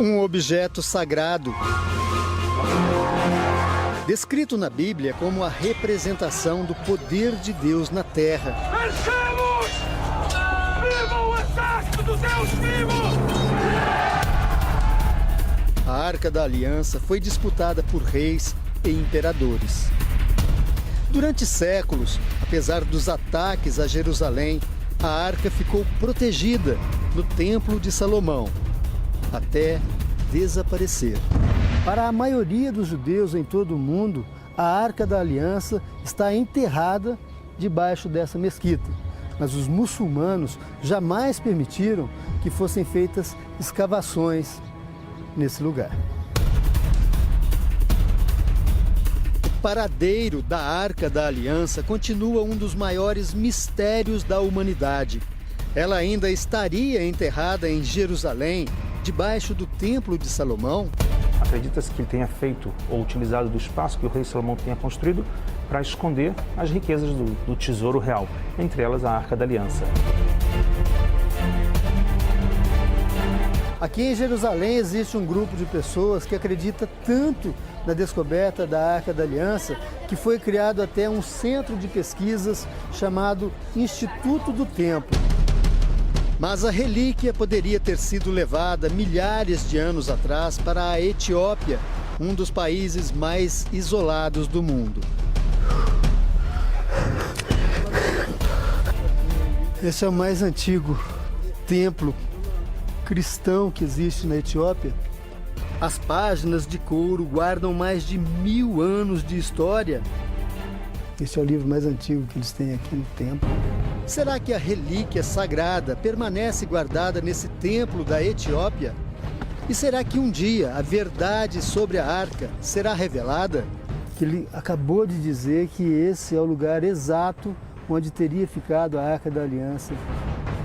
Um objeto sagrado, descrito na Bíblia como a representação do poder de Deus na terra. Marchamos! Viva o exército do Deus vivo! A Arca da Aliança foi disputada por reis e imperadores. Durante séculos, apesar dos ataques a Jerusalém, a arca ficou protegida no Templo de Salomão, até desaparecer. Para a maioria dos judeus em todo o mundo, a Arca da Aliança está enterrada debaixo dessa mesquita. Mas os muçulmanos jamais permitiram que fossem feitas escavações nesse lugar. O paradeiro da Arca da Aliança continua um dos maiores mistérios da humanidade. Ela ainda estaria enterrada em Jerusalém, debaixo do Templo de Salomão? Acredita-se que ele tenha feito ou utilizado do espaço que o rei Salomão tenha construído para esconder as riquezas do tesouro real, entre elas a Arca da Aliança. Aqui em Jerusalém existe um grupo de pessoas que acredita tanto na descoberta da Arca da Aliança que foi criado até um centro de pesquisas chamado Instituto do Templo. Mas a relíquia poderia ter sido levada milhares de anos atrás para a Etiópia, um dos países mais isolados do mundo. Esse é o mais antigo templo cristão que existe na Etiópia. As páginas de couro guardam mais de 1000 anos de história. Esse é o livro mais antigo que eles têm aqui no templo. Será que a relíquia sagrada permanece guardada nesse templo da Etiópia? E será que um dia a verdade sobre a arca será revelada? Ele acabou de dizer que esse é o lugar exato onde teria ficado a Arca da Aliança.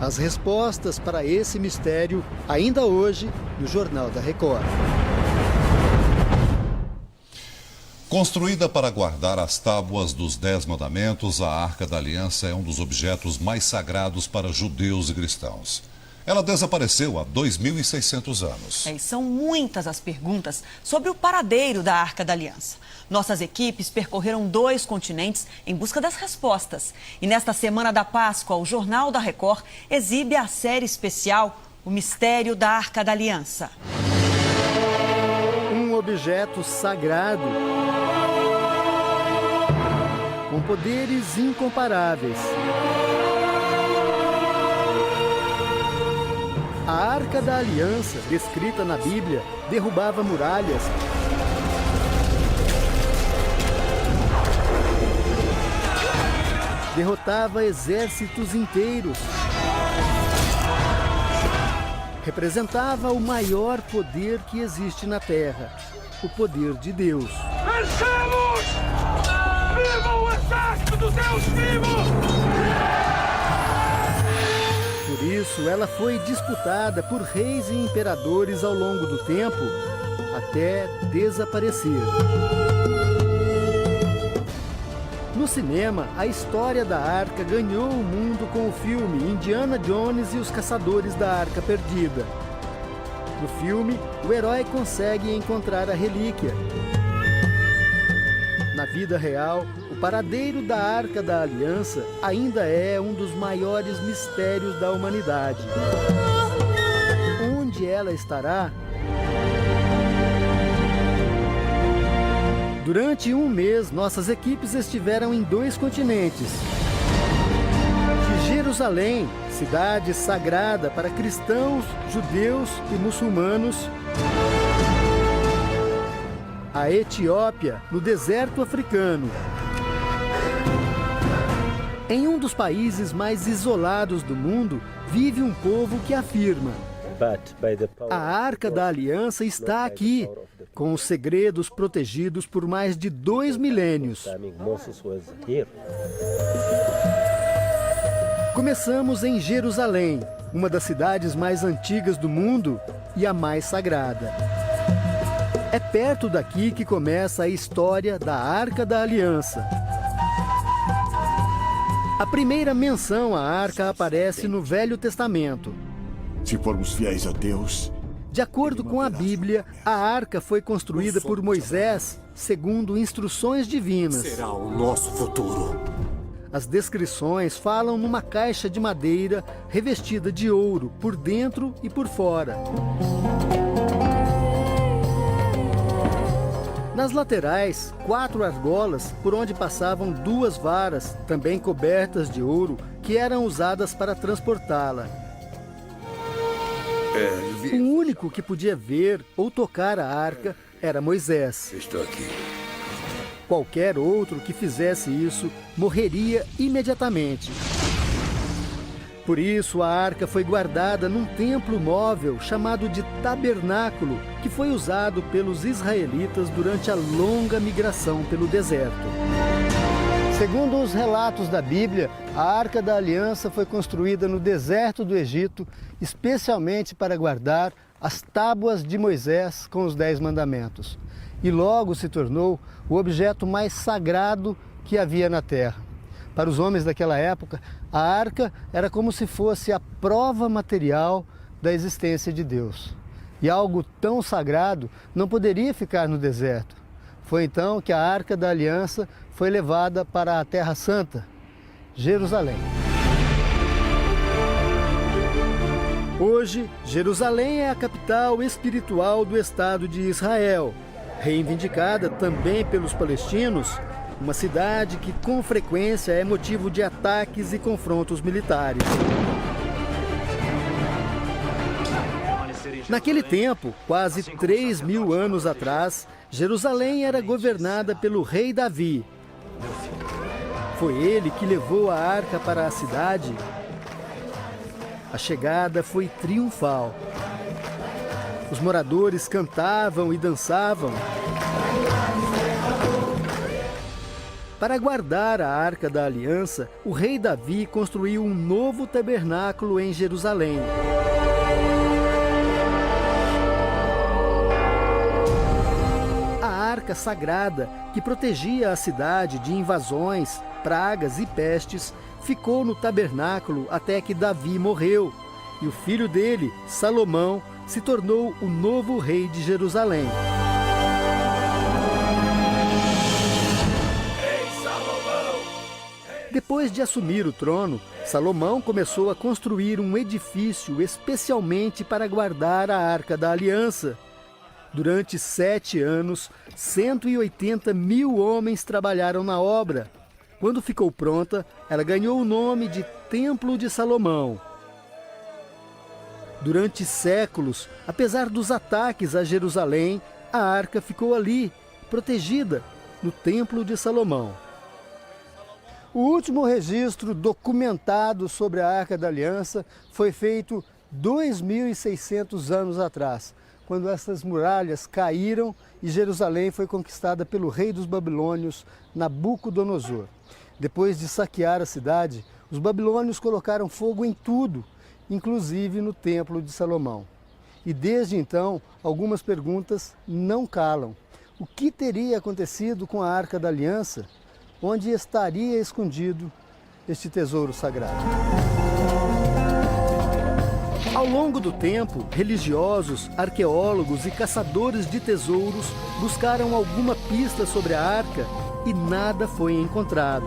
As respostas para esse mistério, ainda hoje, no Jornal da Record. Construída para guardar as tábuas dos 10 mandamentos, a Arca da Aliança é um dos objetos mais sagrados para judeus e cristãos. Ela desapareceu há 2.600 anos. E são muitas as perguntas sobre o paradeiro da Arca da Aliança. Nossas equipes percorreram 2 continentes em busca das respostas. E nesta semana da Páscoa, o Jornal da Record exibe a série especial O Mistério da Arca da Aliança. Um objeto sagrado, com poderes incomparáveis. A Arca da Aliança, descrita na Bíblia, derrubava muralhas, derrotava exércitos inteiros, representava o maior poder que existe na Terra, o poder de Deus. Marchamos! Viva o exército do Deus vivo! Por isso, ela foi disputada por reis e imperadores ao longo do tempo, até desaparecer. No cinema, a história da Arca ganhou o mundo com o filme Indiana Jones e os Caçadores da Arca Perdida. No filme, o herói consegue encontrar a relíquia. Na vida real, o paradeiro da Arca da Aliança ainda é um dos maiores mistérios da humanidade. Onde ela estará? Durante um mês, nossas equipes estiveram em 2 continentes. De Jerusalém, cidade sagrada para cristãos, judeus e muçulmanos, a Etiópia, no deserto africano. Em um dos países mais isolados do mundo, vive um povo que afirma: a Arca da Aliança está aqui, com os segredos protegidos por mais de 2 milênios. Começamos em Jerusalém, uma das cidades mais antigas do mundo e a mais sagrada. É perto daqui que começa a história da Arca da Aliança. A primeira menção à arca aparece no Velho Testamento. Se formos fiéis a Deus, De acordo com a Bíblia, a arca foi construída por Moisés segundo instruções divinas. Será o nosso futuro. As descrições falam numa caixa de madeira revestida de ouro por dentro e por fora. Nas laterais, 4 argolas por onde passavam 2 varas, também cobertas de ouro, que eram usadas para transportá-la. O único que podia ver ou tocar a arca era Moisés. Estou aqui. Qualquer outro que fizesse isso morreria imediatamente. Por isso, a arca foi guardada num templo móvel chamado de tabernáculo, que foi usado pelos israelitas durante a longa migração pelo deserto. Segundo os relatos da Bíblia, a Arca da Aliança foi construída no deserto do Egito, especialmente para guardar as tábuas de Moisés com os 10 mandamentos. E logo se tornou o objeto mais sagrado que havia na terra. Para os homens daquela época, a arca era como se fosse a prova material da existência de Deus. E algo tão sagrado não poderia ficar no deserto. Foi então que a Arca da Aliança foi levada para a Terra Santa, Jerusalém. Hoje, Jerusalém é a capital espiritual do Estado de Israel, reivindicada também pelos palestinos, uma cidade que com frequência é motivo de ataques e confrontos militares. Naquele tempo, quase 3.000 anos atrás, Jerusalém era governada pelo rei Davi. Foi ele que levou a arca para a cidade. A chegada foi triunfal. Os moradores cantavam e dançavam. Para guardar a Arca da Aliança, o rei Davi construiu um novo tabernáculo em Jerusalém. A arca sagrada, que protegia a cidade de invasões, pragas e pestes, ficou no tabernáculo até que Davi morreu, e o filho dele, Salomão, se tornou o novo rei de Jerusalém. Depois de assumir o trono, Salomão começou a construir um edifício especialmente para guardar a Arca da Aliança. Durante 7 anos, 180.000 homens trabalharam na obra. Quando ficou pronta, ela ganhou o nome de Templo de Salomão. Durante séculos, apesar dos ataques a Jerusalém, a arca ficou ali, protegida, no Templo de Salomão. O último registro documentado sobre a Arca da Aliança foi feito 2.600 anos atrás, quando essas muralhas caíram e Jerusalém foi conquistada pelo rei dos babilônios, Nabucodonosor. Depois de saquear a cidade, os babilônios colocaram fogo em tudo, inclusive no Templo de Salomão. E desde então, algumas perguntas não calam. O que teria acontecido com a Arca da Aliança? Onde estaria escondido este tesouro sagrado? Ao longo do tempo, religiosos, arqueólogos e caçadores de tesouros buscaram alguma pista sobre a arca e nada foi encontrado.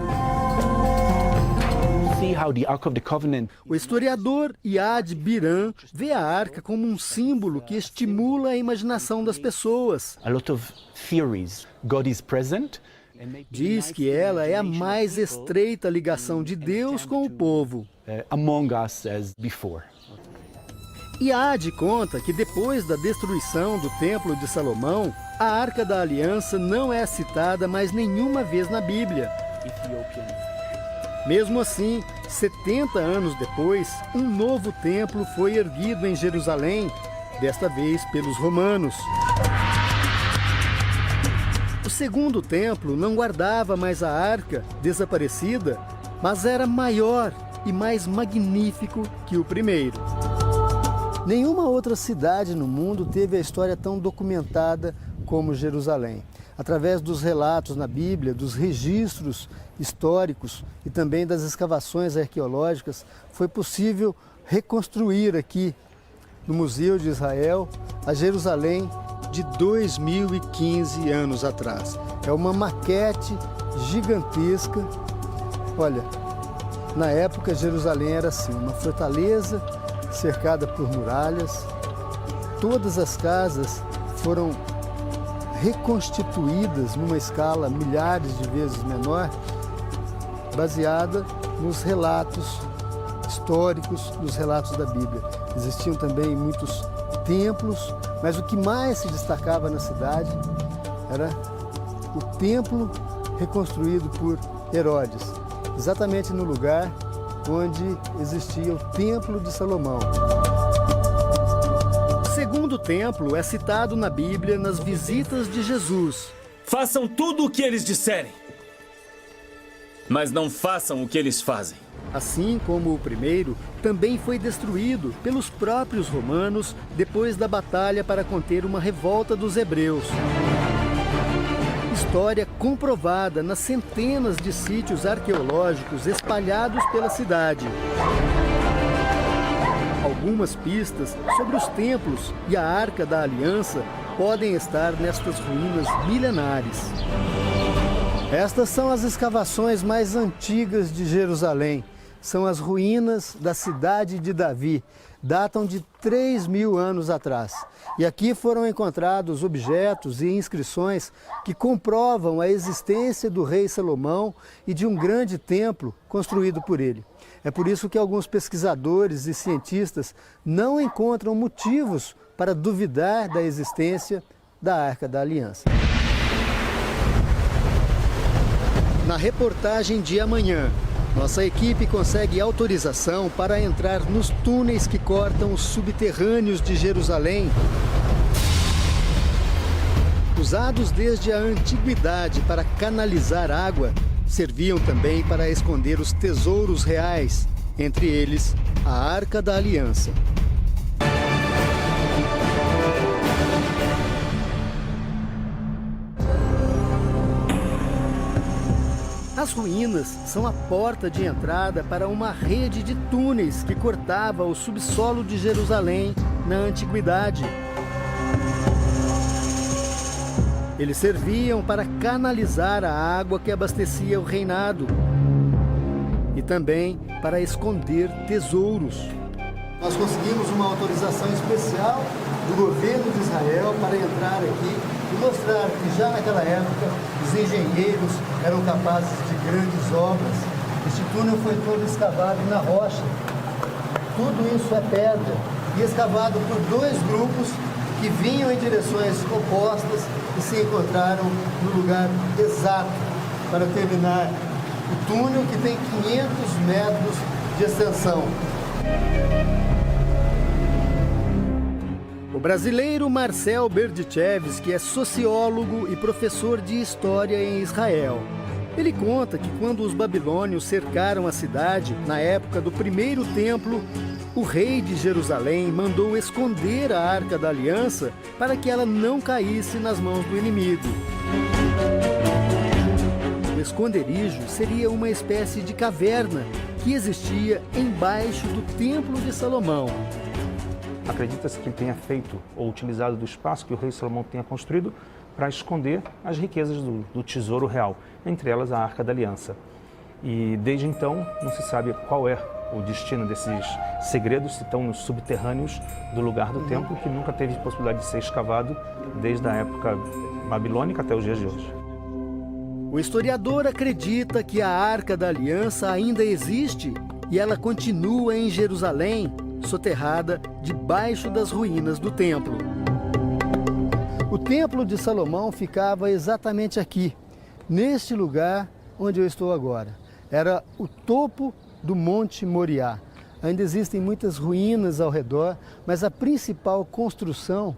O historiador Yad Biran vê a arca como um símbolo que estimula a imaginação das pessoas. Diz que ela é a mais estreita ligação de Deus com o povo. Yad conta que depois da destruição do Templo de Salomão, a Arca da Aliança não é citada mais nenhuma vez na Bíblia. Mesmo assim, 70 anos depois, um novo templo foi erguido em Jerusalém, desta vez pelos romanos. O segundo templo não guardava mais a arca, desaparecida, mas era maior e mais magnífico que o primeiro. Nenhuma outra cidade no mundo teve a história tão documentada como Jerusalém. Através dos relatos na Bíblia, dos registros históricos e também das escavações arqueológicas, foi possível reconstruir aqui no Museu de Israel, a Jerusalém de 2015 anos atrás. É uma maquete gigantesca. Olha, na época Jerusalém era assim, uma fortaleza cercada por muralhas. Todas as casas foram reconstituídas numa escala milhares de vezes menor, baseada nos relatos históricos, nos relatos da Bíblia. Existiam também muitos templos, mas o que mais se destacava na cidade era o templo reconstruído por Herodes, exatamente no lugar onde existia o Templo de Salomão. O segundo templo é citado na Bíblia nas visitas de Jesus. Façam tudo o que eles disserem, mas não façam o que eles fazem. Assim como o primeiro, também foi destruído pelos próprios romanos depois da batalha para conter uma revolta dos hebreus. História comprovada nas centenas de sítios arqueológicos espalhados pela cidade. Algumas pistas sobre os templos e a Arca da Aliança podem estar nestas ruínas milenares. Estas são as escavações mais antigas de Jerusalém. São as ruínas da cidade de Davi. Datam de 3.000 anos atrás. E aqui foram encontrados objetos e inscrições que comprovam a existência do rei Salomão e de um grande templo construído por ele. É por isso que alguns pesquisadores e cientistas não encontram motivos para duvidar da existência da Arca da Aliança. Na reportagem de amanhã, nossa equipe consegue autorização para entrar nos túneis que cortam os subterrâneos de Jerusalém. Usados desde a antiguidade para canalizar água, serviam também para esconder os tesouros reais, entre eles a Arca da Aliança. As ruínas são a porta de entrada para uma rede de túneis que cortava o subsolo de Jerusalém na antiguidade. Eles serviam para canalizar a água que abastecia o reinado e também para esconder tesouros. Nós conseguimos uma autorização especial do governo de Israel para entrar aqui e mostrar que já naquela época os engenheiros eram capazes de grandes obras. Este túnel foi todo escavado na rocha. Tudo isso é pedra e escavado por dois grupos que vinham em direções opostas e se encontraram no lugar exato para terminar o túnel, que tem 500 metros de extensão. O brasileiro Marcel Berdichevski é sociólogo e professor de história em Israel. Ele conta que quando os babilônios cercaram a cidade, na época do primeiro templo, o rei de Jerusalém mandou esconder a Arca da Aliança para que ela não caísse nas mãos do inimigo. O esconderijo seria uma espécie de caverna que existia embaixo do Templo de Salomão. Acredita-se que ele tenha feito ou utilizado do espaço que o rei Salomão tenha construído para esconder as riquezas do tesouro real, entre elas a Arca da Aliança. E desde então não se sabe qual é o destino desses segredos, se estão nos subterrâneos do lugar do templo, que nunca teve possibilidade de ser escavado desde a época babilônica até os dias de hoje. O historiador acredita que a Arca da Aliança ainda existe e ela continua em Jerusalém, soterrada debaixo das ruínas do templo. O Templo de Salomão ficava exatamente aqui, neste lugar onde eu estou agora. Era o topo do Monte Moriá. Ainda existem muitas ruínas ao redor, mas a principal construção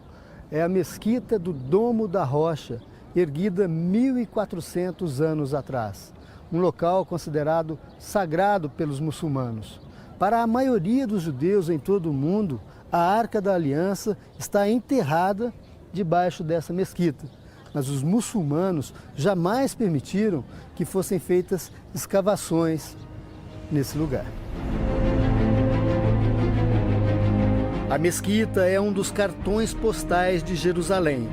é a Mesquita do Domo da Rocha, erguida 1.400 anos atrás. Um local considerado sagrado pelos muçulmanos. Para a maioria dos judeus em todo o mundo, a Arca da Aliança está enterrada debaixo dessa mesquita. Mas os muçulmanos jamais permitiram que fossem feitas escavações nesse lugar. A mesquita é um dos cartões postais de Jerusalém.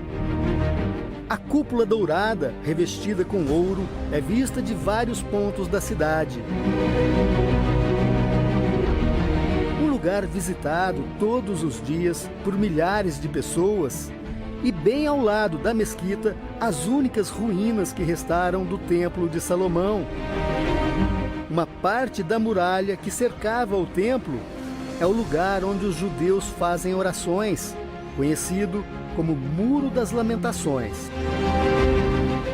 A cúpula dourada, revestida com ouro, é vista de vários pontos da cidade. Um lugar visitado todos os dias por milhares de pessoas. E bem ao lado da mesquita, as únicas ruínas que restaram do Templo de Salomão. Uma parte da muralha que cercava o templo é o lugar onde os judeus fazem orações, conhecido como Muro das Lamentações.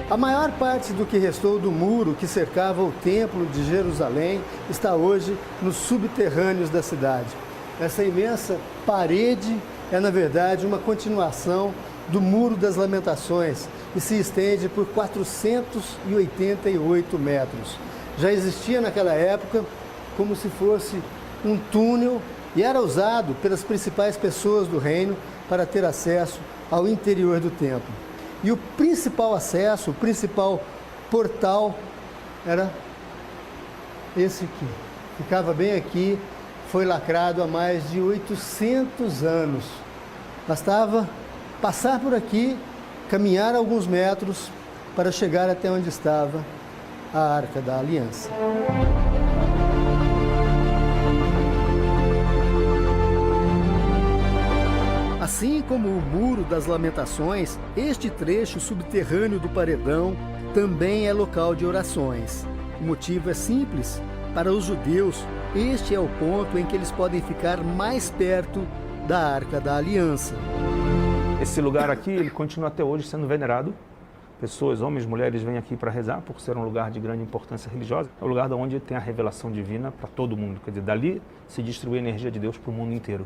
A maior parte do que restou do muro que cercava o Templo de Jerusalém está hoje nos subterrâneos da cidade. Essa imensa parede é, na verdade, uma continuação do Muro das Lamentações e se estende por 488 metros. Já existia naquela época como se fosse um túnel e era usado pelas principais pessoas do reino para ter acesso ao interior do templo. E o principal acesso, o principal portal era esse aqui. Ficava bem aqui, foi lacrado há mais de 800 anos. Bastava passar por aqui, caminhar alguns metros para chegar até onde estava a Arca da Aliança. Assim como o Muro das Lamentações, este trecho subterrâneo do paredão também é local de orações. O motivo é simples. Para os judeus, este é o ponto em que eles podem ficar mais perto da Arca da Aliança. Esse lugar aqui, ele continua até hoje sendo venerado. Pessoas, homens, mulheres, vêm aqui para rezar, por ser um lugar de grande importância religiosa. É o lugar onde tem a revelação divina para todo mundo. Quer dizer, dali se distribui a energia de Deus para o mundo inteiro.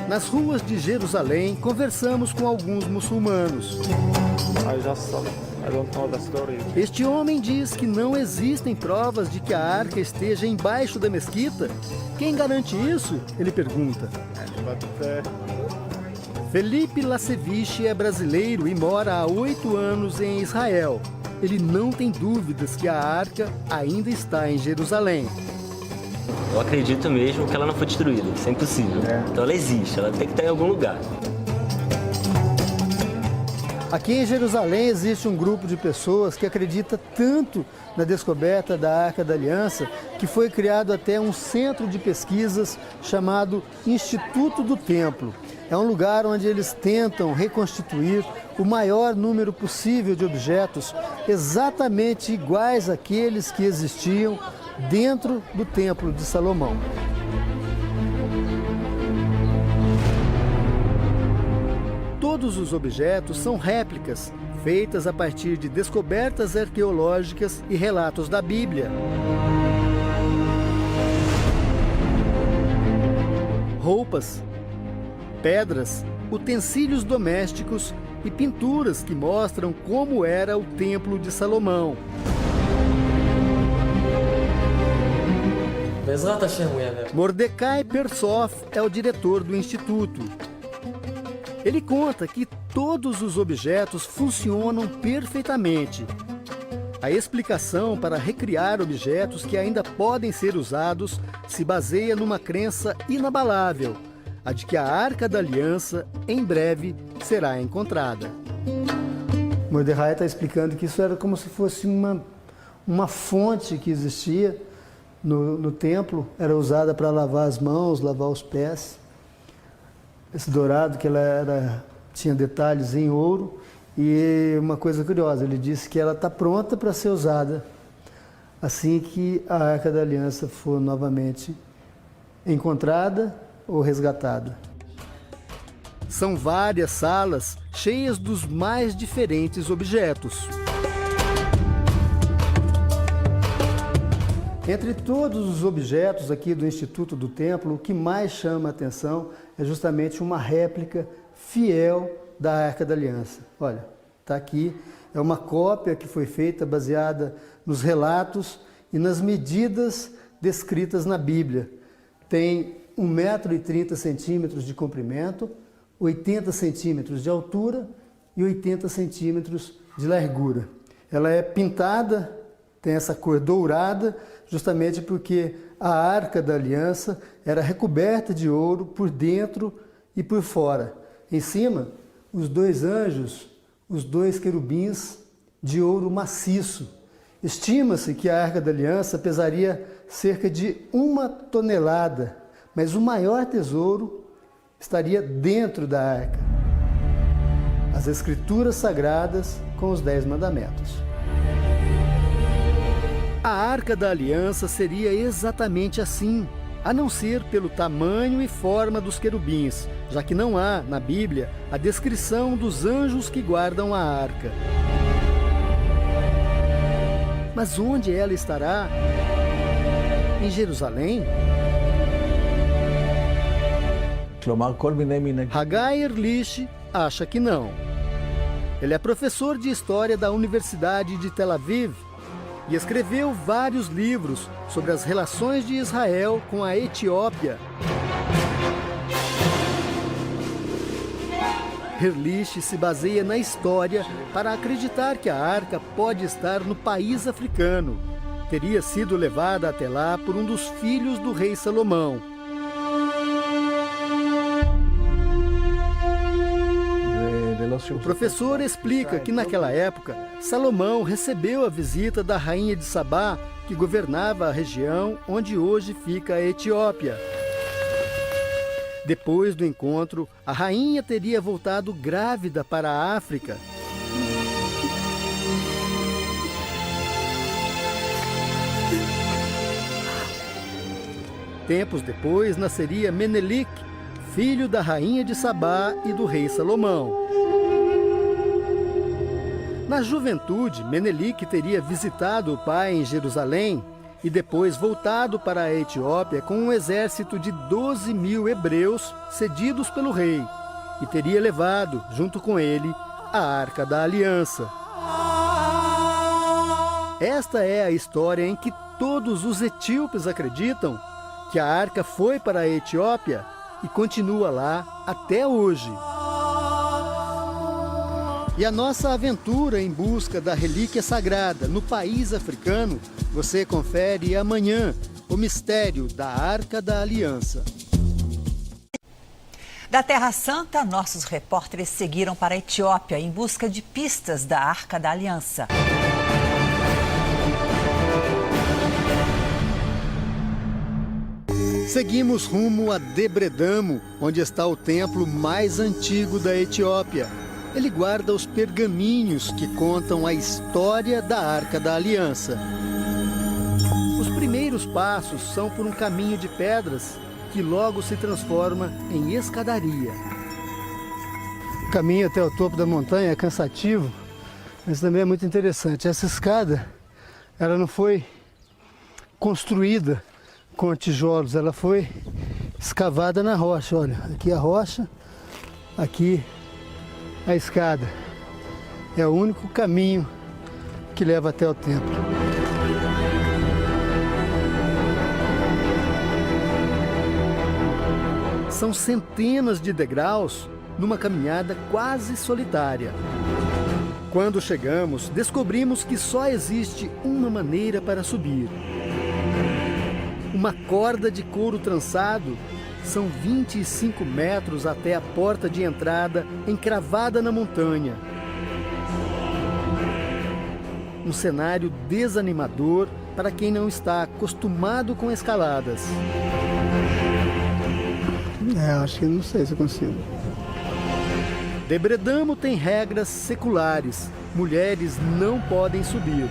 Nas ruas de Jerusalém, conversamos com alguns muçulmanos. Este homem diz que não existem provas de que a arca esteja embaixo da mesquita. Quem garante isso? Ele pergunta. Felipe Lasevich é brasileiro e mora há 8 anos em Israel. Ele não tem dúvidas que a arca ainda está em Jerusalém. Eu acredito mesmo que ela não foi destruída, isso é impossível. Então ela existe, ela tem que estar em algum lugar. Aqui em Jerusalém existe um grupo de pessoas que acredita tanto na descoberta da Arca da Aliança que foi criado até um centro de pesquisas chamado Instituto do Templo. É um lugar onde eles tentam reconstituir o maior número possível de objetos exatamente iguais àqueles que existiam dentro do Templo de Salomão. Todos os objetos são réplicas, feitas a partir de descobertas arqueológicas e relatos da Bíblia. Roupas, pedras, utensílios domésticos e pinturas que mostram como era o Templo de Salomão. Mordecai Persoff é o diretor do Instituto. Ele conta que todos os objetos funcionam perfeitamente. A explicação para recriar objetos que ainda podem ser usados se baseia numa crença inabalável, a de que a Arca da Aliança, em breve, será encontrada. Mordecai está explicando que isso era como se fosse uma fonte que existia no templo, era usada para lavar as mãos, lavar os pés. Esse dourado, que ela tinha detalhes em ouro. E uma coisa curiosa, ele disse que ela está pronta para ser usada assim que a Arca da Aliança for novamente encontrada ou resgatada. São várias salas cheias dos mais diferentes objetos. Entre todos os objetos aqui do Instituto do Templo, o que mais chama a atenção é justamente uma réplica fiel da Arca da Aliança. Olha, está aqui, é uma cópia que foi feita baseada nos relatos e nas medidas descritas na Bíblia. Tem 1,30 m de comprimento, 80 centímetros de altura e 80 centímetros de largura. Ela é pintada, tem essa cor dourada, justamente porque a Arca da Aliança era recoberta de ouro por dentro e por fora. Em cima, os 2 anjos, os 2 querubins de ouro maciço. Estima-se que a Arca da Aliança pesaria cerca de 1 tonelada, mas o maior tesouro estaria dentro da arca. As Escrituras Sagradas com os 10 Mandamentos. A Arca da Aliança seria exatamente assim, a não ser pelo tamanho e forma dos querubins, já que não há, na Bíblia, a descrição dos anjos que guardam a arca. Mas onde ela estará? Em Jerusalém? Hagai Erlich acha que não. Ele é professor de História da Universidade de Tel Aviv e escreveu vários livros sobre as relações de Israel com a Etiópia. Erlich se baseia na história para acreditar que a arca pode estar no país africano. Teria sido levada até lá por um dos filhos do rei Salomão. O professor explica que naquela época, Salomão recebeu a visita da rainha de Sabá, que governava a região onde hoje fica a Etiópia. Depois do encontro, a rainha teria voltado grávida para a África. Tempos depois, nasceria Menelik, filho da rainha de Sabá e do rei Salomão. Na juventude, Menelik teria visitado o pai em Jerusalém e depois voltado para a Etiópia com um exército de 12.000 hebreus cedidos pelo rei e teria levado, junto com ele, a Arca da Aliança. Esta é a história em que todos os etíopes acreditam que a arca foi para a Etiópia e continua lá até hoje. E a nossa aventura em busca da relíquia sagrada no país africano, você confere amanhã, o mistério da Arca da Aliança. Da Terra Santa, nossos repórteres seguiram para a Etiópia em busca de pistas da Arca da Aliança. Seguimos rumo a Debredamo, onde está o templo mais antigo da Etiópia. Ele guarda os pergaminhos que contam a história da Arca da Aliança. Os primeiros passos são por um caminho de pedras que logo se transforma em escadaria. O caminho até o topo da montanha é cansativo, mas também é muito interessante. Essa escada, ela não foi construída com tijolos, ela foi escavada na rocha. Olha, aqui a rocha, aqui a escada. É o único caminho que leva até o templo. São centenas de degraus numa caminhada quase solitária. Quando chegamos, descobrimos que só existe uma maneira para subir. Uma corda de couro trançado. São 25 metros até a porta de entrada encravada na montanha. Um cenário desanimador para quem não está acostumado com escaladas. Acho que não sei se eu consigo. Debredamo tem regras seculares. Mulheres não podem subir.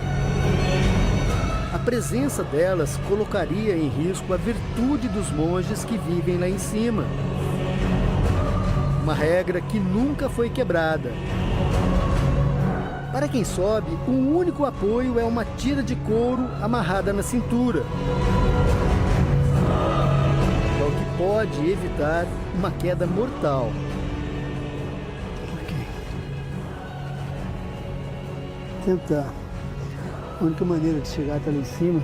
A presença delas colocaria em risco a virtude dos monges que vivem lá em cima. Uma regra que nunca foi quebrada. Para quem sobe, o único apoio é uma tira de couro amarrada na cintura, o que pode evitar uma queda mortal. Tentar. A única maneira de chegar até lá em cima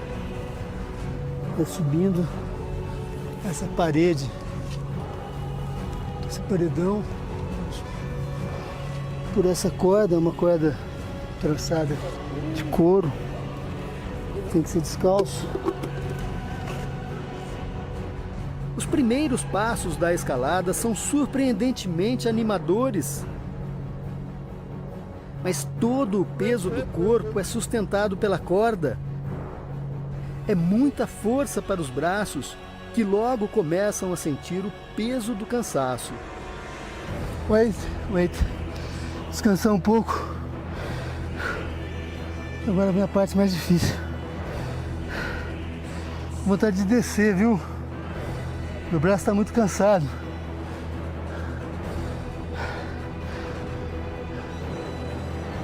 é subindo essa parede, esse paredão, por essa corda, uma corda trançada de couro. tem que ser descalço. Os primeiros passos da escalada são surpreendentemente animadores. Mas todo o peso do corpo é sustentado pela corda. É muita força para os braços, que logo começam a sentir o peso do cansaço. Wait. Descansar um pouco. Agora vem a parte mais difícil. Vontade de descer, viu? Meu braço está muito cansado.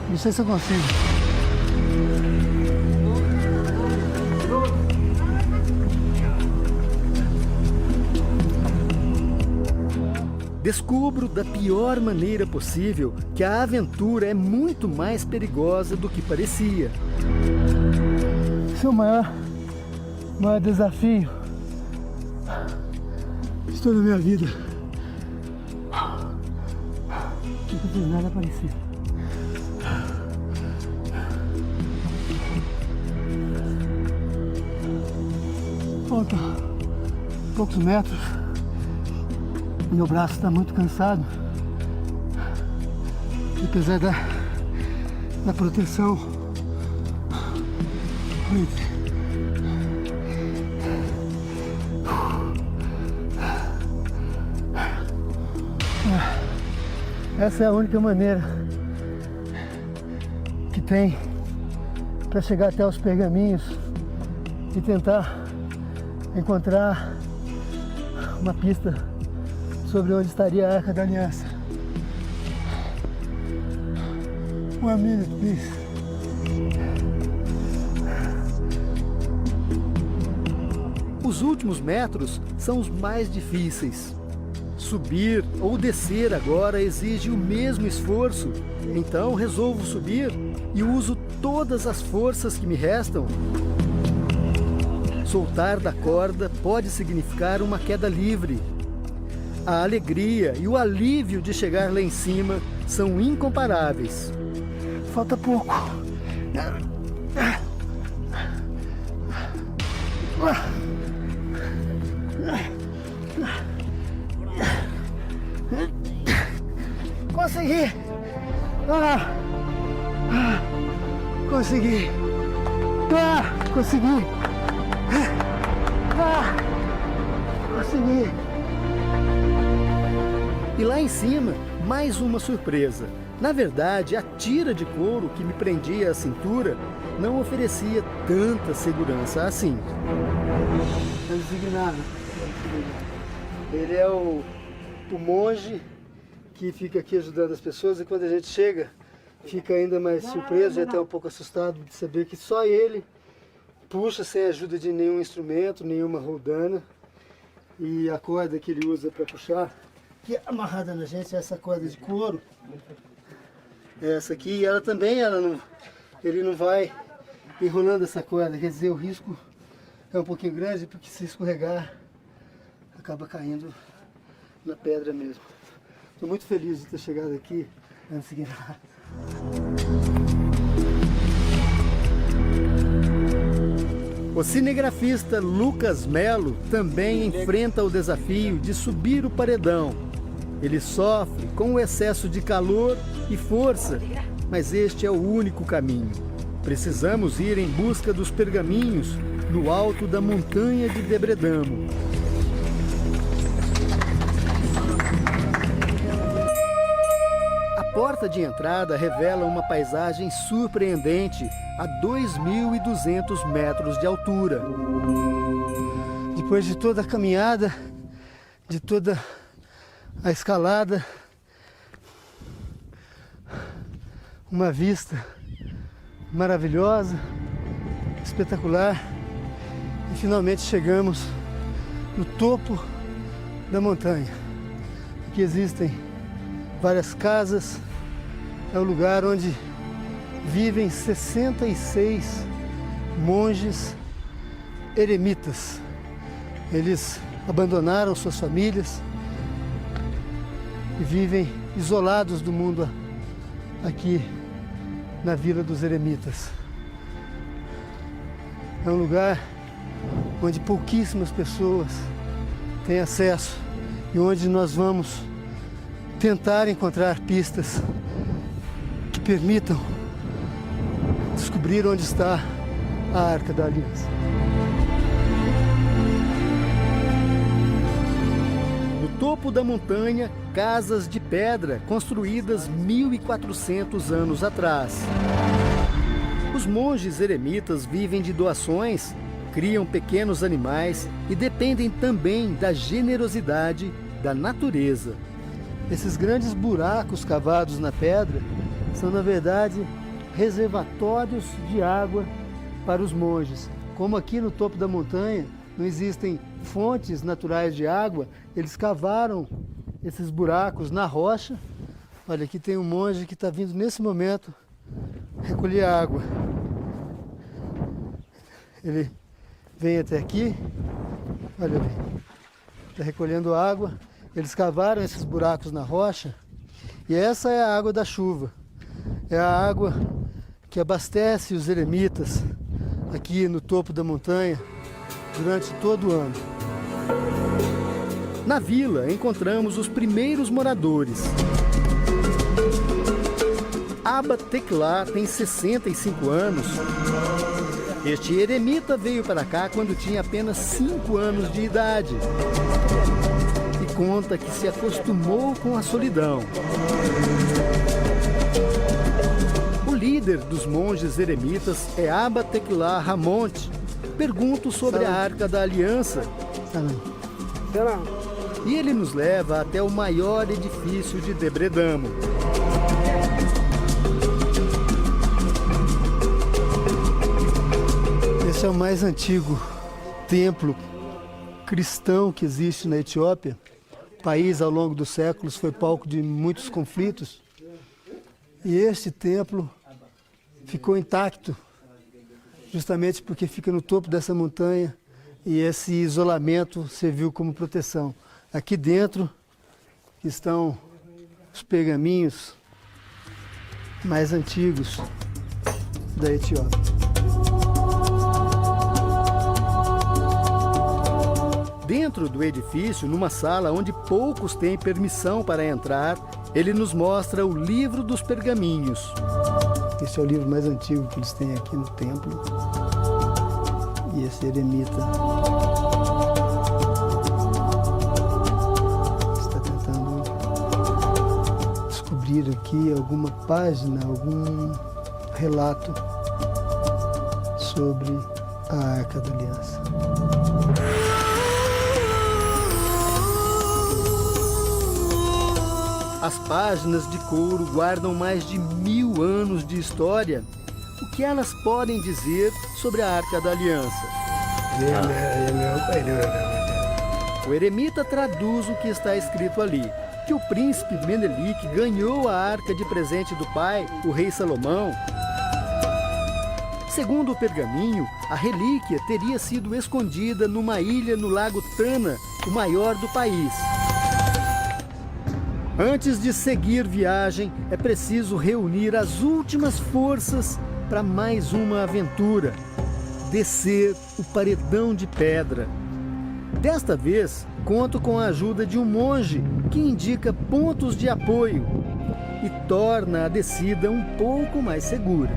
Não sei se eu consigo. Descubro da pior maneira possível que a aventura é muito mais perigosa do que parecia. Esse é o maior desafio de toda a minha vida. Nunca fiz nada parecido. Falta poucos metros. Meu braço está muito cansado. E apesar da proteção. Essa é a única maneira que tem para chegar até os pergaminhos e tentar encontrar uma pista sobre onde estaria a Arca da Aliança. 1 minute, please. Os últimos metros são os mais difíceis. Subir ou descer agora exige o mesmo esforço. Então resolvo subir e uso todas as forças que me restam. Soltar da corda pode significar uma queda livre. A alegria e o alívio de chegar lá em cima são incomparáveis. Falta pouco. Consegui! Consegui! Consegui! Consegui! E lá em cima, mais uma surpresa. Na verdade, a tira de couro que me prendia à cintura não oferecia tanta segurança assim. É designado. Ele é o monge que fica aqui ajudando as pessoas, e quando a gente chega, fica ainda mais surpreso e até um pouco assustado de saber que só ele puxa sem a ajuda de nenhum instrumento, nenhuma roldana. E a corda que ele usa para puxar, que é amarrada na gente, é essa corda de couro. Essa aqui, ela também, ele não vai enrolando essa corda, quer dizer, o risco é um pouquinho grande, porque se escorregar, acaba caindo na pedra mesmo. Estou muito feliz de ter chegado aqui antes de nada. O cinegrafista Lucas Melo também enfrenta o desafio de subir o paredão. Ele sofre com o excesso de calor e força, mas este é o único caminho. Precisamos ir em busca dos pergaminhos no alto da montanha de Debredamo. A porta de entrada revela uma paisagem surpreendente a 2.200 metros de altura. Depois de toda a caminhada, de toda a escalada, uma vista maravilhosa, espetacular, e finalmente chegamos no topo da montanha. Aqui existem várias casas, é o lugar onde vivem 66 monges eremitas. Eles abandonaram suas famílias e vivem isolados do mundo aqui na Vila dos Eremitas. É um lugar onde pouquíssimas pessoas têm acesso e onde nós vamos tentar encontrar pistas que permitam descobrir onde está a Arca da Aliança. No topo da montanha, casas de pedra construídas 1.400 anos atrás. Os monges eremitas vivem de doações, criam pequenos animais e dependem também da generosidade da natureza. Esses grandes buracos cavados na pedra são, na verdade, reservatórios de água para os monges. Como aqui no topo da montanha não existem fontes naturais de água, eles cavaram esses buracos na rocha. Olha, aqui tem um monge que está vindo nesse momento recolher água. Ele vem até aqui, olha, está recolhendo água. Eles cavaram esses buracos na rocha e essa é a água da chuva. É a água que abastece os eremitas aqui no topo da montanha durante todo o ano. Na vila encontramos os primeiros moradores. Abba Tekla tem 65 anos. Este eremita veio para cá quando tinha apenas 5 anos de idade. E conta que se acostumou com a solidão. O líder dos monges eremitas é Abba Tekla Ramont. Pergunto sobre a Arca da Aliança. E ele nos leva até o maior edifício de Debredamo. Esse é o mais antigo templo cristão que existe na Etiópia. O país, ao longo dos séculos, foi palco de muitos conflitos. E este templo ficou intacto, justamente porque fica no topo dessa montanha e esse isolamento serviu como proteção. Aqui dentro estão os pergaminhos mais antigos da Etiópia. Dentro do edifício, numa sala onde poucos têm permissão para entrar, ele nos mostra o livro dos pergaminhos. Esse é o livro mais antigo que eles têm aqui no templo. E esse eremita está tentando descobrir aqui alguma página, algum relato sobre a Arca da Aliança. As páginas de couro guardam mais de 1000 anos de história. O que elas podem dizer sobre a Arca da Aliança? O eremita traduz o que está escrito ali, que o príncipe Menelik ganhou a arca de presente do pai, o rei Salomão. Segundo o pergaminho, a relíquia teria sido escondida numa ilha no lago Tana, o maior do país. Antes de seguir viagem, é preciso reunir as últimas forças para mais uma aventura: descer o paredão de pedra. Desta vez, conto com a ajuda de um monge que indica pontos de apoio e torna a descida um pouco mais segura.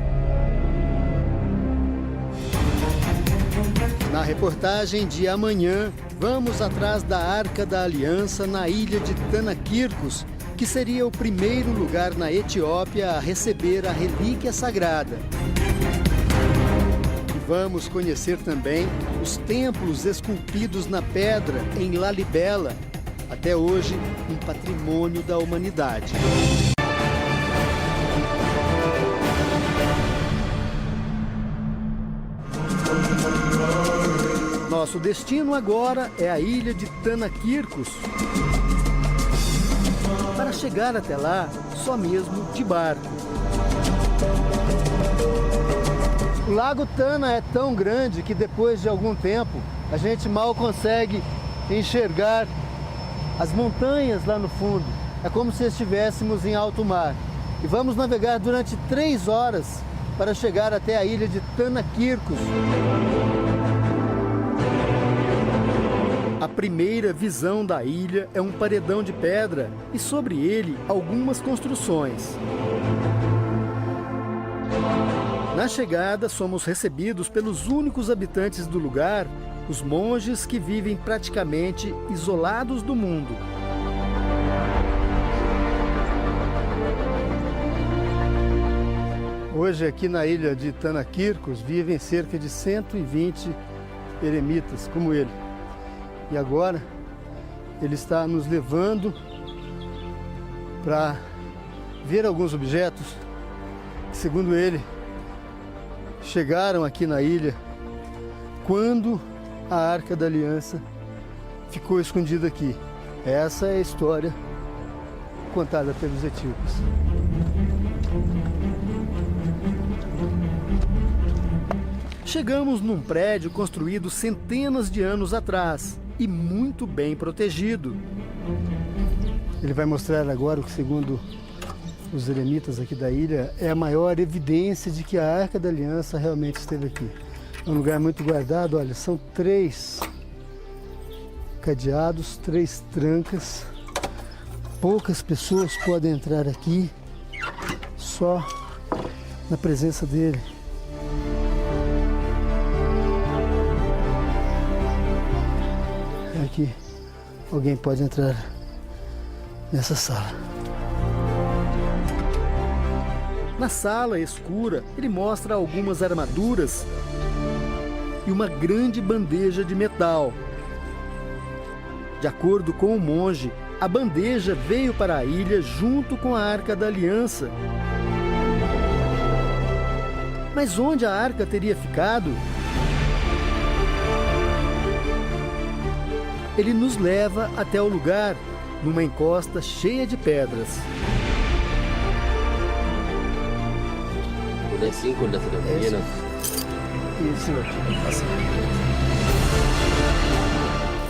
Na reportagem de amanhã, vamos atrás da Arca da Aliança na ilha de Tanakirkos, que seria o primeiro lugar na Etiópia a receber a relíquia sagrada. E vamos conhecer também os templos esculpidos na pedra em Lalibela, até hoje um patrimônio da humanidade. Nosso destino agora é a ilha de Tanakirkos. Para chegar até lá, só mesmo de barco. O Lago Tana é tão grande que depois de algum tempo a gente mal consegue enxergar as montanhas lá no fundo. É como se estivéssemos em alto mar. E vamos navegar durante 3 horas para chegar até a ilha de Tanakirkos. A primeira visão da ilha é um paredão de pedra e sobre ele algumas construções. Na chegada, somos recebidos pelos únicos habitantes do lugar, os monges que vivem praticamente isolados do mundo. Hoje, aqui na ilha de Tanakirkos, vivem cerca de 120 eremitas, como ele. E agora, ele está nos levando para ver alguns objetos que, segundo ele, chegaram aqui na ilha quando a Arca da Aliança ficou escondida aqui. Essa é a história contada pelos etíopes. Chegamos num prédio construído centenas de anos atrás e muito bem protegido. Ele vai mostrar agora o que, segundo os eremitas aqui da ilha, é a maior evidência de que a Arca da Aliança realmente esteve aqui. É um lugar muito guardado, olha, são 3 cadeados, 3 trancas. Poucas pessoas podem entrar aqui, só na presença dele. Aqui, alguém pode entrar nessa sala. Na sala escura, ele mostra algumas armaduras e uma grande bandeja de metal. De acordo com o monge, a bandeja veio para a ilha junto com a Arca da Aliança. Mas onde a arca teria ficado? Ele nos leva até o lugar, numa encosta cheia de pedras.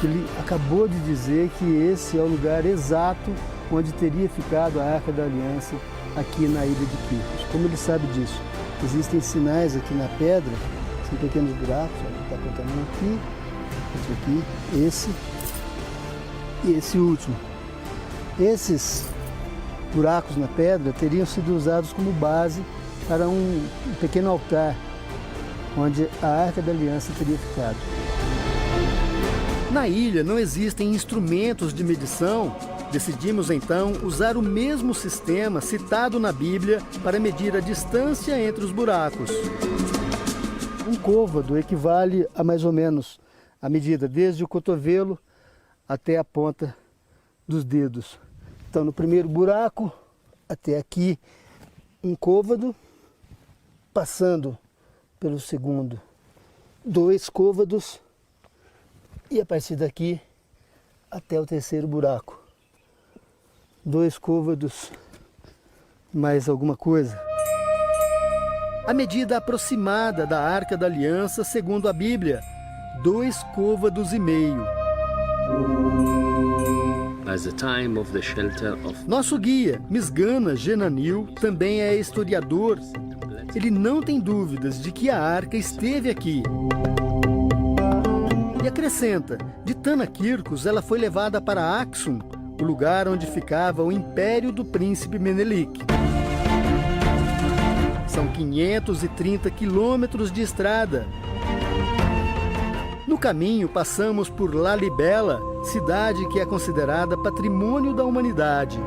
Ele acabou de dizer que esse é o lugar exato onde teria ficado a Arca da Aliança aqui na ilha de Quirkos. Como ele sabe disso? Existem sinais aqui na pedra, são pequenos buracos, ele está apontando um aqui, outro aqui, esse e esse último. Esses buracos na pedra teriam sido usados como base para um pequeno altar, onde a Arca da Aliança teria ficado. Na ilha não existem instrumentos de medição. Decidimos então usar o mesmo sistema citado na Bíblia para medir a distância entre os buracos. Um côvado equivale a mais ou menos a medida desde o cotovelo até a ponta dos dedos. Então, no primeiro buraco, até aqui, um côvado, passando pelo segundo, 2 côvados, e a partir daqui até o terceiro buraco, 2 côvados, mais alguma coisa. A medida aproximada da Arca da Aliança, segundo a Bíblia, 2 côvados e meio. Nosso guia, Misgana Genanil, também é historiador. Ele não tem dúvidas de que a arca esteve aqui. E acrescenta, de Tanakirkos ela foi levada para Aksum, o lugar onde ficava o império do príncipe Menelik. São 530 quilômetros de estrada. No caminho, passamos por Lalibela, cidade que é considerada patrimônio da humanidade.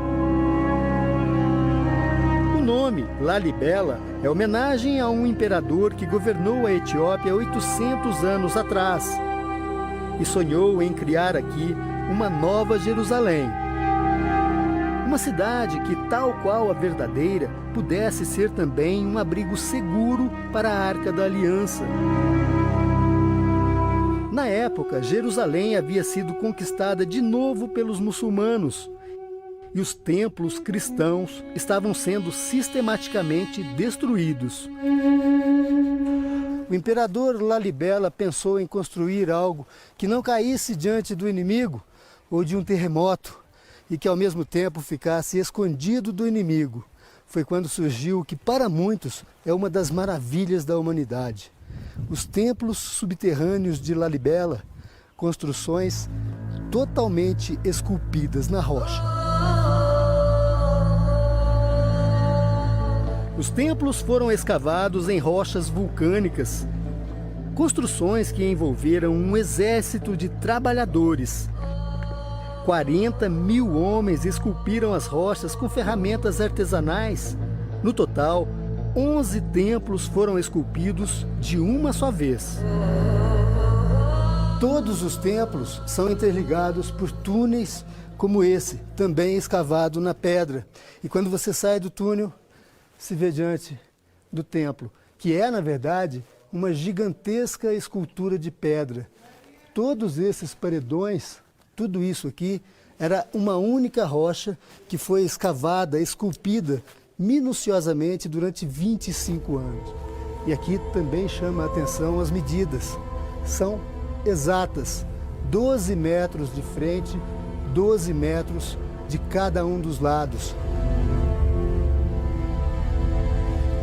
O nome, Lalibela, é homenagem a um imperador que governou a Etiópia 800 anos atrás e sonhou em criar aqui uma nova Jerusalém. Uma cidade que, tal qual a verdadeira, pudesse ser também um abrigo seguro para a Arca da Aliança. Na época, Jerusalém havia sido conquistada de novo pelos muçulmanos e os templos cristãos estavam sendo sistematicamente destruídos. O imperador Lalibela pensou em construir algo que não caísse diante do inimigo ou de um terremoto e que ao mesmo tempo ficasse escondido do inimigo. foi quando surgiu o que para muitos é uma das maravilhas da humanidade. Os templos subterrâneos de Lalibela, construções totalmente esculpidas na rocha. Os templos foram escavados em rochas vulcânicas, construções que envolveram um exército de trabalhadores. 40 mil homens esculpiram as rochas com ferramentas artesanais. No total, 11 templos foram esculpidos de uma só vez. Todos os templos são interligados por túneis como esse, também escavado na pedra. E quando você sai do túnel, se vê diante do templo, que é, na verdade, uma gigantesca escultura de pedra. Todos esses paredões, tudo isso aqui, era uma única rocha que foi escavada, esculpida minuciosamente durante 25 anos. E aqui também chama a atenção as medidas. São exatas, 12 metros de frente, 12 metros de cada um dos lados.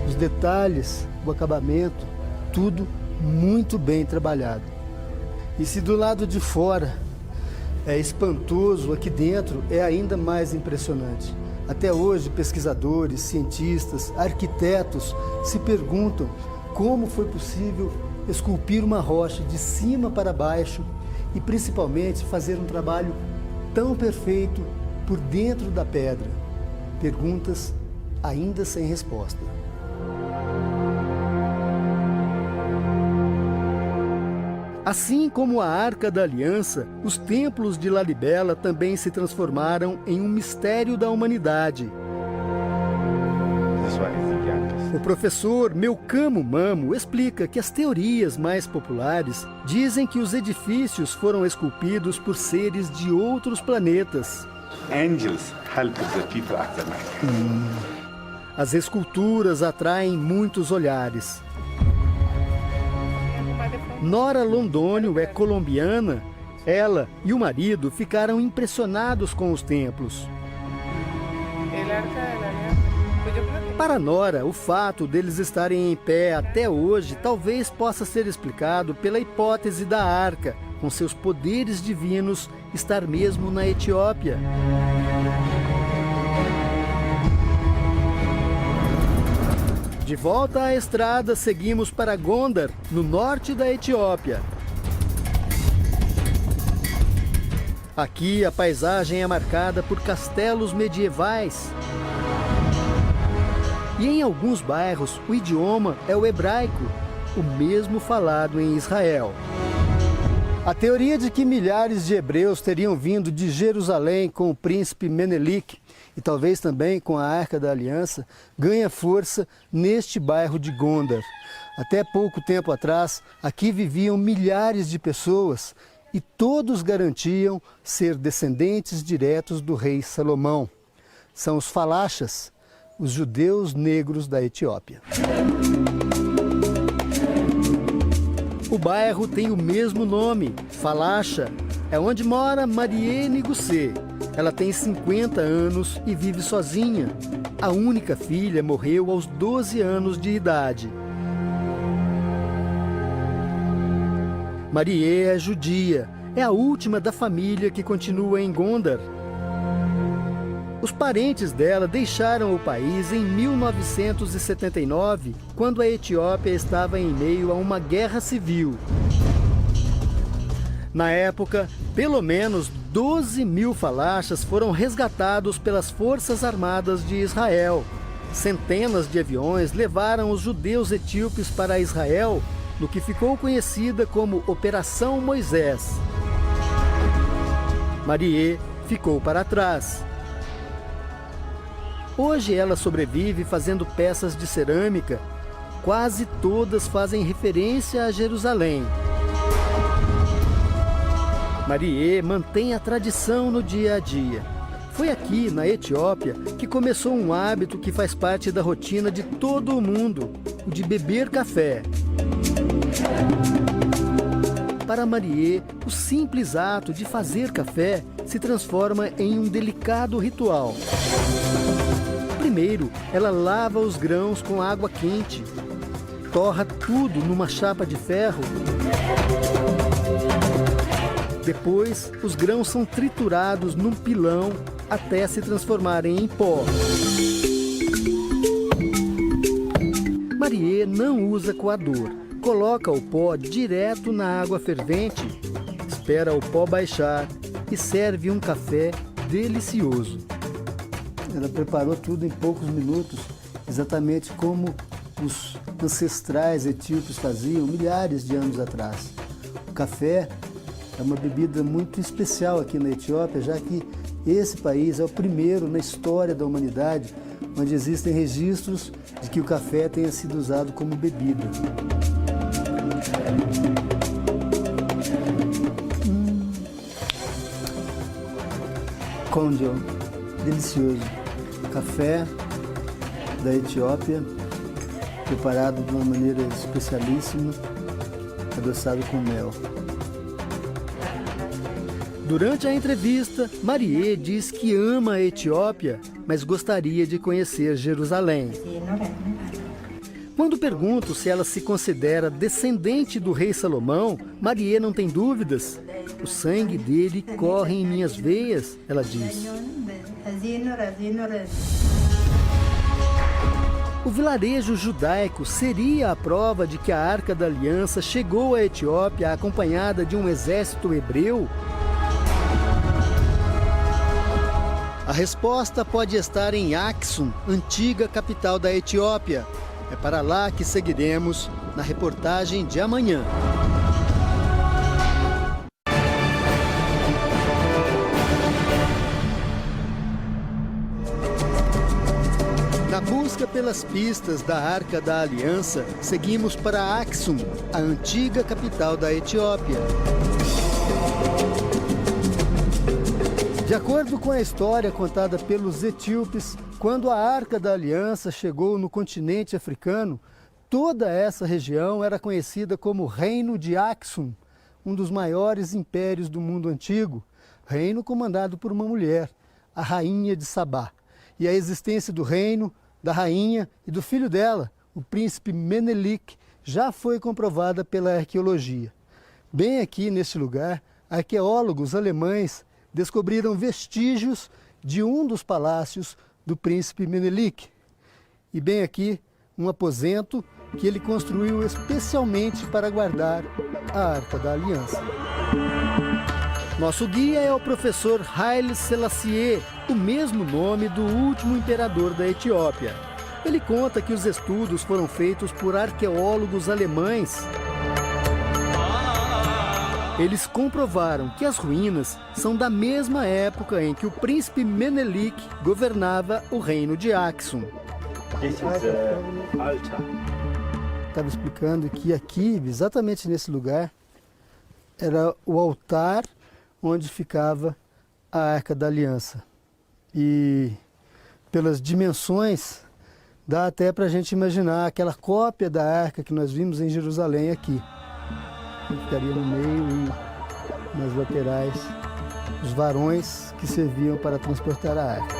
Os detalhes, o acabamento, tudo muito bem trabalhado. E se do lado de fora é espantoso, aqui dentro é ainda mais impressionante. Até hoje, pesquisadores, cientistas, arquitetos se perguntam como foi possível esculpir uma rocha de cima para baixo e principalmente fazer um trabalho tão perfeito por dentro da pedra. Perguntas ainda sem resposta. Assim como a Arca da Aliança, os templos de Lalibela também se transformaram em um mistério da humanidade. O professor Melcamo Mamo explica que as teorias mais populares dizem que os edifícios foram esculpidos por seres de outros planetas. As esculturas atraem muitos olhares. Nora Londônio é colombiana. Ela e o marido ficaram impressionados com os templos. Para Nora, o fato deles estarem em pé até hoje talvez possa ser explicado pela hipótese da arca, com seus poderes divinos, estar mesmo na Etiópia. De volta à estrada, seguimos para Gondar, no norte da Etiópia. Aqui a paisagem é marcada por castelos medievais. E em alguns bairros o idioma é o hebraico, o mesmo falado em Israel. A teoria de que milhares de hebreus teriam vindo de Jerusalém com o príncipe Menelik e talvez também com a Arca da Aliança ganha força neste bairro de Gondar. Até pouco tempo atrás, aqui viviam milhares de pessoas e todos garantiam ser descendentes diretos do rei Salomão. São os falachas, os judeus negros da Etiópia. O bairro tem o mesmo nome, Falacha. É onde mora Marie Nigussé. Ela tem 50 anos e vive sozinha. A única filha morreu aos 12 anos de idade. Marie é judia. É a última da família que continua em Gondar. Os parentes dela deixaram o país em 1979, quando a Etiópia estava em meio a uma guerra civil. Na época, pelo menos 12 mil falachas foram resgatados pelas Forças Armadas de Israel. Centenas de aviões levaram os judeus etíopes para Israel, no que ficou conhecida como Operação Moisés. Marie ficou para trás. Hoje ela sobrevive fazendo peças de cerâmica. Quase todas fazem referência a Jerusalém. Marie mantém a tradição no dia a dia. Foi aqui, na Etiópia, que começou um hábito que faz parte da rotina de todo o mundo, o de beber café. Para Marie, o simples ato de fazer café se transforma em um delicado ritual. Primeiro, ela lava os grãos com água quente, torra tudo numa chapa de ferro. Depois, os grãos são triturados num pilão até se transformarem em pó. Marie não usa coador. Coloca o pó direto na água fervente, espera o pó baixar e serve um café delicioso. Ela preparou tudo em poucos minutos, exatamente como os ancestrais etíopes faziam milhares de anos atrás. O café é uma bebida muito especial aqui na Etiópia, já que esse país é o primeiro na história da humanidade onde existem registros de que o café tenha sido usado como bebida. Konjo, delicioso. Café da Etiópia, preparado de uma maneira especialíssima, adoçado com mel. Durante a entrevista, Marie diz que ama a Etiópia, mas gostaria de conhecer Jerusalém. Quando pergunto se ela se considera descendente do rei Salomão, Marie não tem dúvidas. O sangue dele corre em minhas veias, ela diz. O vilarejo judaico seria a prova de que a Arca da Aliança chegou à Etiópia acompanhada de um exército hebreu? A resposta pode estar em Aksum, antiga capital da Etiópia. É para lá que seguiremos na reportagem de amanhã. Na busca pelas pistas da Arca da Aliança, seguimos para Aksum, a antiga capital da Etiópia. De acordo com a história contada pelos etíopes, quando a Arca da Aliança chegou no continente africano, toda essa região era conhecida como Reino de Aksum, um dos maiores impérios do mundo antigo, reino comandado por uma mulher, a rainha de Sabá. E a existência do reino, da rainha e do filho dela, o príncipe Menelik, já foi comprovada pela arqueologia. Bem aqui neste lugar, arqueólogos alemães descobriram vestígios de um dos palácios do príncipe Menelik. E bem aqui, um aposento que ele construiu especialmente para guardar a Arca da Aliança. Nosso guia é o professor Haile Selassie, o mesmo nome do último imperador da Etiópia. Ele conta que os estudos foram feitos por arqueólogos alemães. Eles comprovaram que as ruínas são da mesma época em que o príncipe Menelik governava o reino de Aksum. Estava explicando que aqui, exatamente nesse lugar, era o altar onde ficava a Arca da Aliança. E pelas dimensões, dá até para a gente imaginar aquela cópia da arca que nós vimos em Jerusalém aqui. Ficaria no meio e nas laterais os varões que serviam para transportar a arca.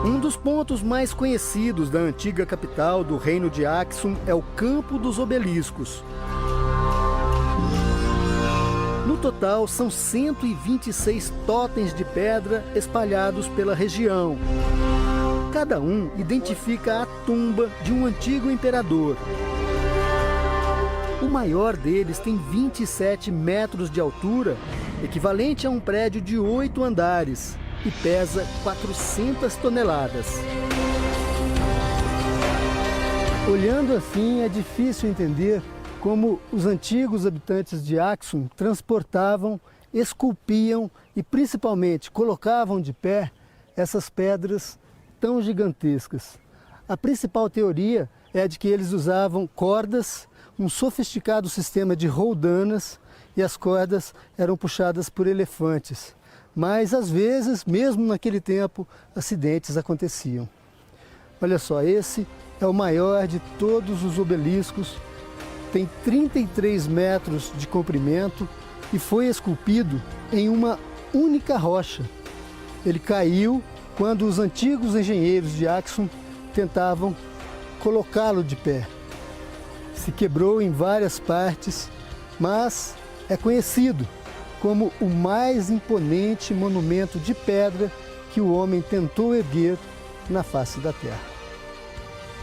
Um dos pontos mais conhecidos da antiga capital do reino de Aksum é o Campo dos Obeliscos. No total, são 126 totens de pedra espalhados pela região. Cada um identifica a tumba de um antigo imperador. O maior deles tem 27 metros de altura, equivalente a um prédio de 8 andares, e pesa 400 toneladas. Olhando assim, é difícil entender como os antigos habitantes de Aksum transportavam, esculpiam e principalmente colocavam de pé essas pedras tão gigantescas. A principal teoria é a de que eles usavam cordas, um sofisticado sistema de roldanas, e as cordas eram puxadas por elefantes. Mas às vezes, mesmo naquele tempo, acidentes aconteciam. Olha só, esse é o maior de todos os obeliscos. Tem 33 metros de comprimento e foi esculpido em uma única rocha. Ele caiu quando os antigos engenheiros de Aksum tentavam colocá-lo de pé. Se quebrou em várias partes, mas é conhecido como o mais imponente monumento de pedra que o homem tentou erguer na face da terra.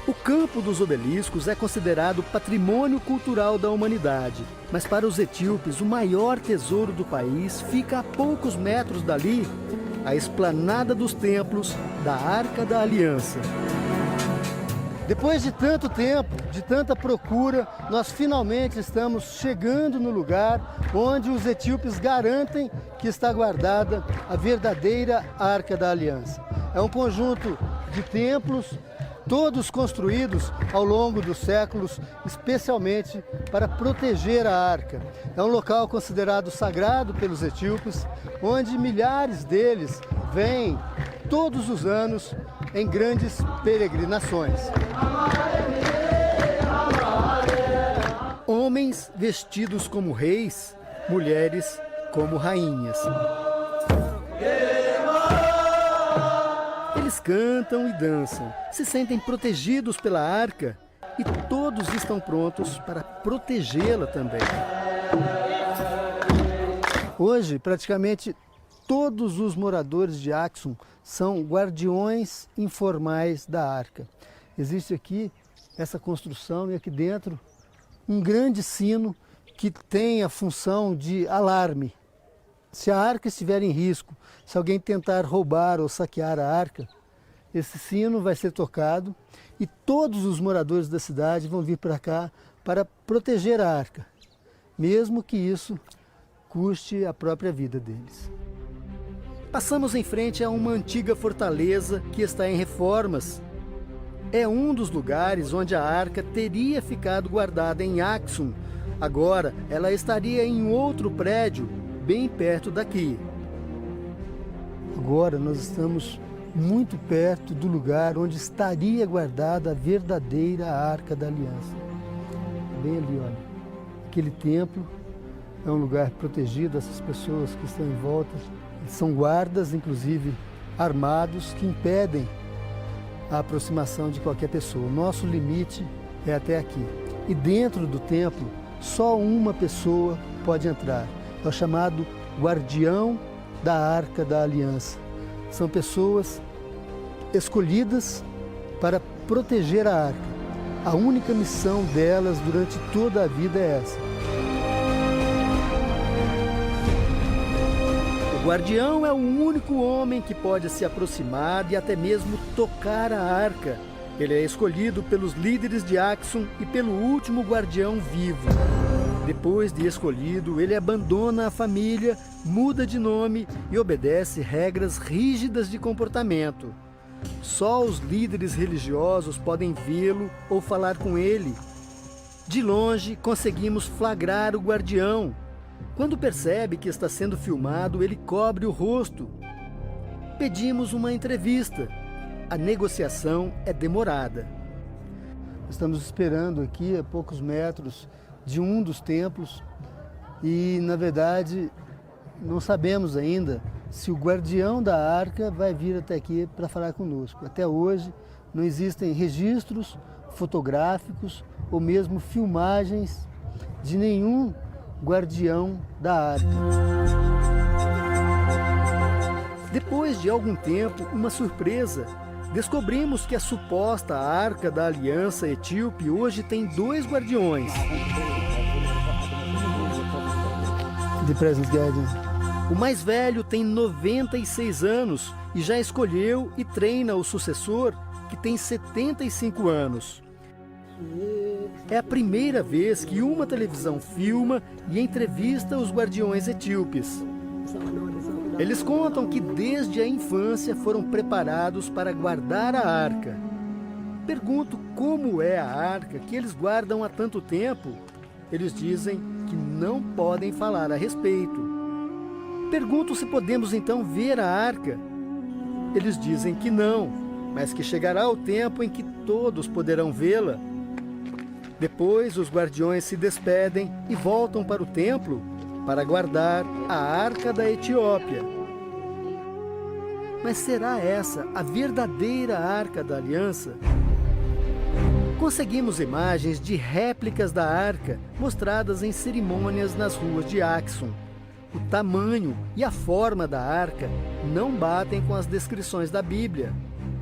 O campo dos obeliscos é considerado patrimônio cultural da humanidade, mas para os etíopes o maior tesouro do país fica a poucos metros dali, a esplanada dos templos da Arca da Aliança. Depois de tanto tempo, de tanta procura, nós finalmente estamos chegando no lugar onde os etíopes garantem que está guardada a verdadeira Arca da Aliança. É um conjunto de templos, todos construídos ao longo dos séculos, especialmente para proteger a arca. É um local considerado sagrado pelos etíopes, onde milhares deles vêm todos os anos em grandes peregrinações. Homens vestidos como reis, mulheres como rainhas. Eles cantam e dançam, se sentem protegidos pela arca e todos estão prontos para protegê-la também. Hoje, praticamente todos os moradores de Aksum são guardiões informais da arca. Existe aqui essa construção e aqui dentro um grande sino que tem a função de alarme. Se a arca estiver em risco, se alguém tentar roubar ou saquear a arca, esse sino vai ser tocado e todos os moradores da cidade vão vir para cá para proteger a arca, mesmo que isso custe a própria vida deles. Passamos em frente a uma antiga fortaleza que está em reformas. É um dos lugares onde a arca teria ficado guardada em Aksum. Agora ela estaria em outro prédio, bem perto daqui. Agora nós estamos muito perto do lugar onde estaria guardada a verdadeira Arca da Aliança. Bem ali, olha. Aquele templo é um lugar protegido, essas pessoas que estão em volta são guardas, inclusive armados, que impedem a aproximação de qualquer pessoa. O nosso limite é até aqui. E dentro do templo, só uma pessoa pode entrar. É o chamado guardião da Arca da Aliança. São pessoas escolhidas para proteger a arca. A única missão delas durante toda a vida é essa. O guardião é o único homem que pode se aproximar e até mesmo tocar a arca. Ele é escolhido pelos líderes de Aksum e pelo último guardião vivo. Depois de escolhido, ele abandona a família, muda de nome e obedece regras rígidas de comportamento. Só os líderes religiosos podem vê-lo ou falar com ele. De longe, conseguimos flagrar o guardião. Quando percebe que está sendo filmado, ele cobre o rosto. Pedimos uma entrevista. A negociação é demorada. Estamos esperando aqui a poucos metros de um dos templos e, na verdade, não sabemos ainda se o guardião da arca vai vir até aqui para falar conosco. Até hoje não existem registros fotográficos ou mesmo filmagens de nenhum guardião da arca. Depois de algum tempo, uma surpresa. Descobrimos que a suposta Arca da Aliança Etíope hoje tem 2 guardiões. The Presence Guardian. O mais velho tem 96 anos e já escolheu e treina o sucessor, que tem 75 anos. É a primeira vez que uma televisão filma e entrevista os guardiões etíopes. Eles contam que desde a infância foram preparados para guardar a arca. Pergunto como é a arca que eles guardam há tanto tempo. Eles dizem que não podem falar a respeito. Pergunto se podemos então ver a arca. Eles dizem que não, mas que chegará o tempo em que todos poderão vê-la. Depois os guardiões se despedem e voltam para o templo para guardar a Arca da Etiópia. Mas será essa a verdadeira Arca da Aliança? Conseguimos imagens de réplicas da arca mostradas em cerimônias nas ruas de Aksum. O tamanho e a forma da arca não batem com as descrições da Bíblia,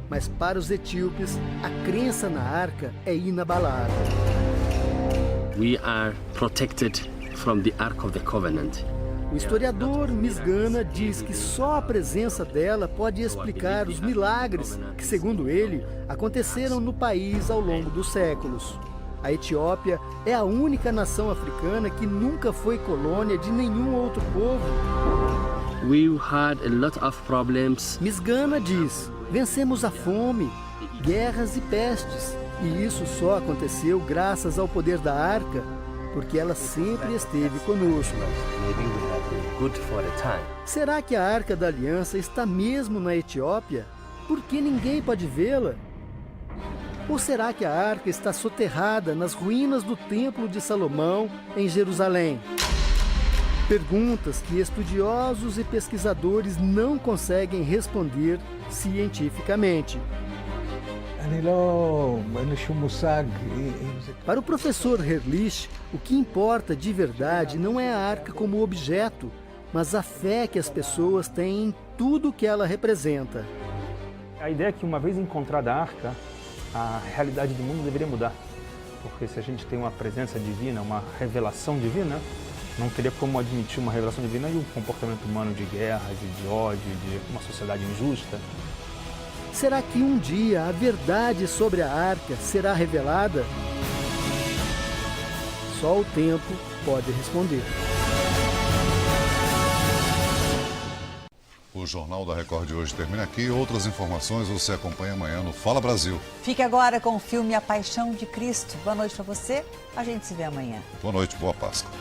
mas para os etíopes, a crença na arca é inabalável. We are protected from the Ark of the Covenant. O historiador Misgana diz que só a presença dela pode explicar os milagres que, segundo ele, aconteceram no país ao longo dos séculos. A Etiópia é a única nação africana que nunca foi colônia de nenhum outro povo. We had a lot of problems. Misgana diz: vencemos a fome, guerras e pestes, e isso só aconteceu graças ao poder da arca, porque ela sempre esteve conosco. Será que a Arca da Aliança está mesmo na Etiópia? Porque ninguém pode vê-la? Ou será que a arca está soterrada nas ruínas do Templo de Salomão, em Jerusalém? Perguntas que estudiosos e pesquisadores não conseguem responder cientificamente. Para o professor Herlich, o que importa de verdade não é a arca como objeto, mas a fé que as pessoas têm em tudo que ela representa. A ideia é que, uma vez encontrada a arca, a realidade do mundo deveria mudar. Porque se a gente tem uma presença divina, uma revelação divina, não teria como admitir uma revelação divina e um comportamento humano de guerras e de ódio, de uma sociedade injusta. Será que um dia a verdade sobre a arca será revelada? Só o tempo pode responder. O Jornal da Record de hoje termina aqui. Outras informações você acompanha amanhã no Fala Brasil. Fique agora com o filme A Paixão de Cristo. Boa noite para você. A gente se vê amanhã. Boa noite, boa Páscoa.